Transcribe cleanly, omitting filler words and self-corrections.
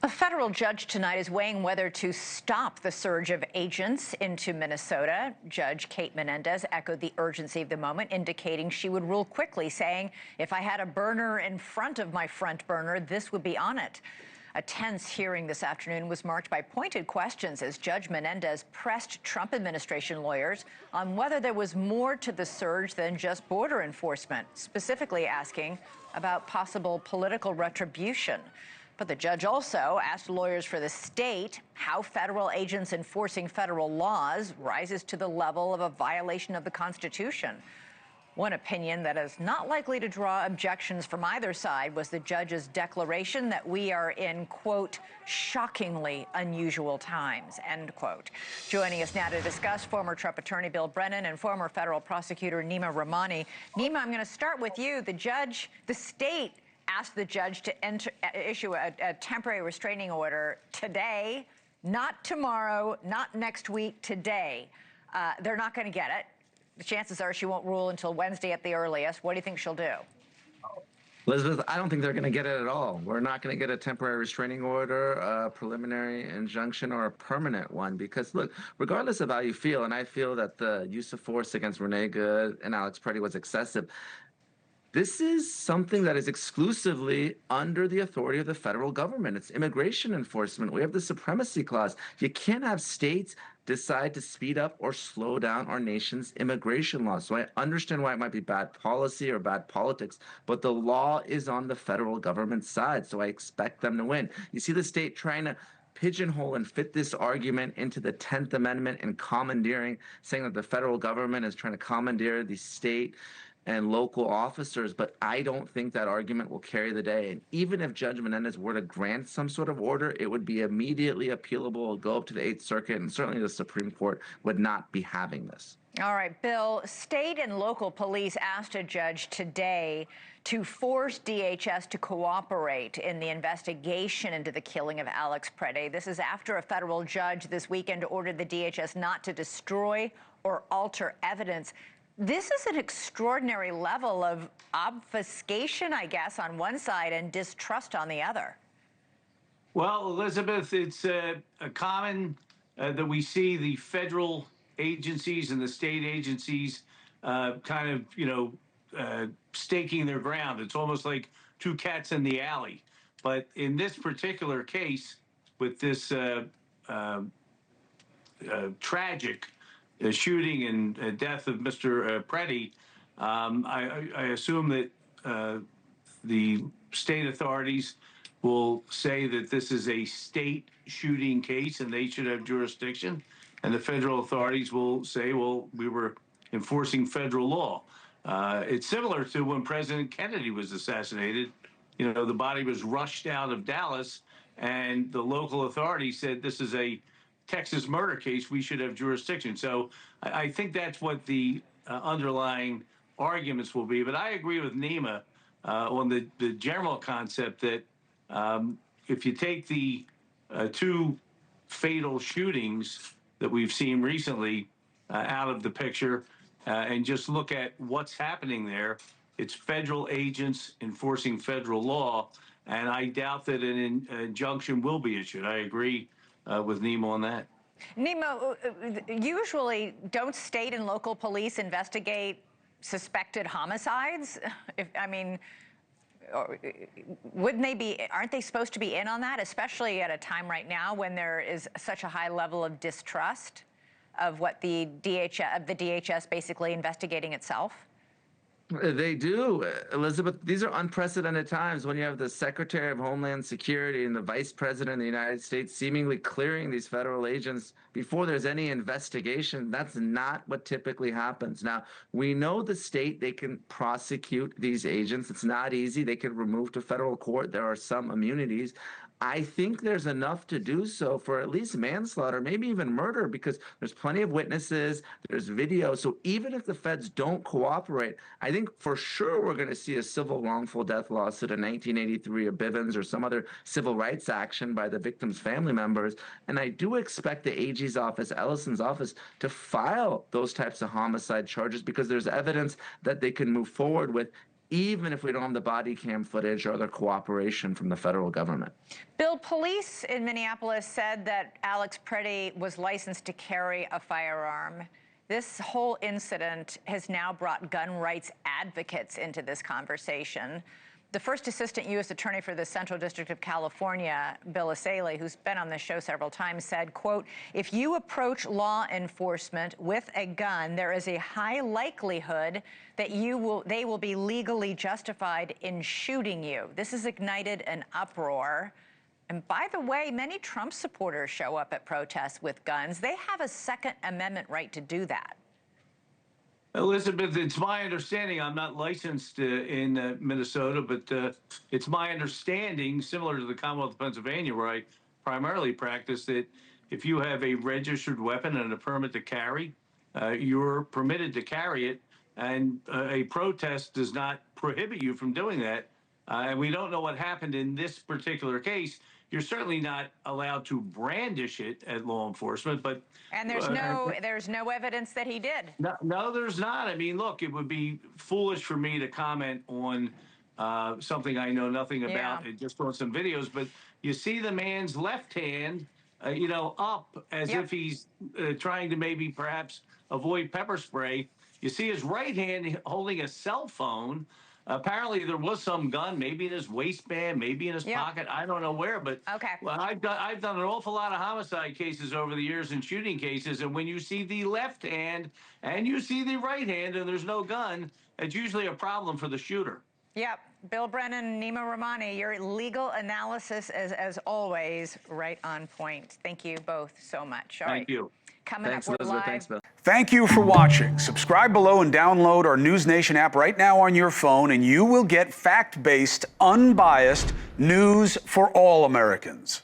A federal judge tonight is weighing whether to stop the surge of agents into Minnesota. Judge Kate Menendez echoed the urgency of the moment, indicating she would rule quickly, saying, if I had a burner in front of my front burner, this would be on it. A tense hearing this afternoon was marked by pointed questions as Judge Menendez pressed Trump administration lawyers on whether there was more to the surge than just border enforcement, specifically asking about possible political retribution. But the judge also asked lawyers for the state how federal agents enforcing federal laws rises to the level of a violation of the Constitution. One opinion that is not likely to draw objections from either side was the judge's declaration that we are in, quote, shockingly unusual times, end quote. Joining us now to discuss, former Trump attorney Bill Brennan and former federal prosecutor Neama Rahmani. Neama, I'm going to start with you. The state asked the judge to issue a temporary restraining order today, not tomorrow, not next week, today. They're not going to get it. The chances are she won't rule until Wednesday at the earliest. What do you think she'll do? Elizabeth, I don't think they're going to get it at all. We're not going to get a temporary restraining order, a preliminary injunction, or a permanent one. Because, look, regardless of how you feel, and I feel that the use of force against Renee Good and Alex Preddy was excessive, this is something that is exclusively under the authority of the federal government. It's immigration enforcement. We have the supremacy clause. You can't have states decide to speed up or slow down our nation's immigration laws. So I understand why it might be bad policy or bad politics, but the law is on the federal government's side, so I expect them to win. You see the state trying to pigeonhole and fit this argument into the 10th Amendment and commandeering, saying that the federal government is trying to commandeer the state and local officers, but I don't think that argument will carry the day. And even if Judge Menendez were to grant some sort of order, it would be immediately appealable, go up to the 8th Circuit, and certainly the Supreme Court would not be having this. All right, Bill, state and local police asked a judge today to force DHS to cooperate in the investigation into the killing of Alex Preddy. This is after a federal judge this weekend ordered the DHS not to destroy or alter evidence. This is an extraordinary level of obfuscation, I guess, on one side and distrust on the other. Well, Elizabeth, it's common that we see the federal agencies and the state agencies kind of, staking their ground. It's almost like two cats in the alley. But in this particular case, with this tragic shooting and death of Mr. Preddy, I assume that the state authorities will say that this is a state shooting case and they should have jurisdiction. And the federal authorities will say, well, we were enforcing federal law. It's similar to when President Kennedy was assassinated. You know, the body was rushed out of Dallas and the local authorities said this is a Texas murder case, we should have jurisdiction. So I think that's what the underlying arguments will be. But I agree with Neama on the general concept that if you take the two fatal shootings that we've seen recently out of the picture and just look at what's happening there, it's federal agents enforcing federal law. And I doubt that an injunction will be issued. I agree with Neama on that. Neama, usually don't state and local police investigate suspected homicides? Wouldn't they be, aren't they supposed to be in on that, especially at a time right now when there is such a high level of distrust of what the DHS basically investigating itself? They do, Elizabeth. These are unprecedented times when you have the Secretary of Homeland Security and the Vice President of the United States seemingly clearing these federal agents before there's any investigation. That's not what typically happens. Now, we know the state, they can prosecute these agents. It's not easy. They can remove to federal court. There are some immunities. I think there's enough to do so for at least manslaughter, maybe even murder, because there's plenty of witnesses, there's video. So even if the feds don't cooperate, I think for sure we're going to see a civil wrongful death lawsuit in 1983 or Bivens or some other civil rights action by the victims' family members. And I do expect the AG's office, Ellison's office, to file those types of homicide charges because there's evidence that they can move forward with even if we don't have the body cam footage or the cooperation from the federal government. Bill, police in Minneapolis said that Alex Preddy was licensed to carry a firearm. This whole incident has now brought gun rights advocates into this conversation. The first assistant U.S. attorney for the Central District of California, Bill Brennan, who's been on this show several times, said, quote, if you approach law enforcement with a gun, there is a high likelihood that they will be legally justified in shooting you. This has ignited an uproar. And by the way, many Trump supporters show up at protests with guns. They have a Second Amendment right to do that. Elizabeth, it's my understanding, I'm not licensed in Minnesota, but it's my understanding, similar to the Commonwealth of Pennsylvania, where I primarily practice, that if you have a registered weapon and a permit to carry, you're permitted to carry it, and a protest does not prohibit you from doing that. And we don't know what happened in this particular case. You're certainly not allowed to brandish it at law enforcement, but and there's no evidence that he did. No, there's not. I mean, look, it would be foolish for me to comment on something I know nothing about, just on some videos. But you see the man's left hand, up as if he's trying to maybe perhaps avoid pepper spray. You see his right hand holding a cell phone. Apparently, there was some gun, maybe in his waistband, maybe in his pocket. I don't know where, but well, I've done an awful lot of homicide cases over the years and shooting cases, and when you see the left hand and you see the right hand and there's no gun, it's usually a problem for the shooter. Yep. Bill Brennan, Neama Rahmani, your legal analysis is, as always, right on point. Thank you both so much. All right. Thank you. Coming up, we're live. Thanks, Bill. Thank you for watching. Subscribe below and download our NewsNation app right now on your phone, and you will get fact-based, unbiased news for all Americans.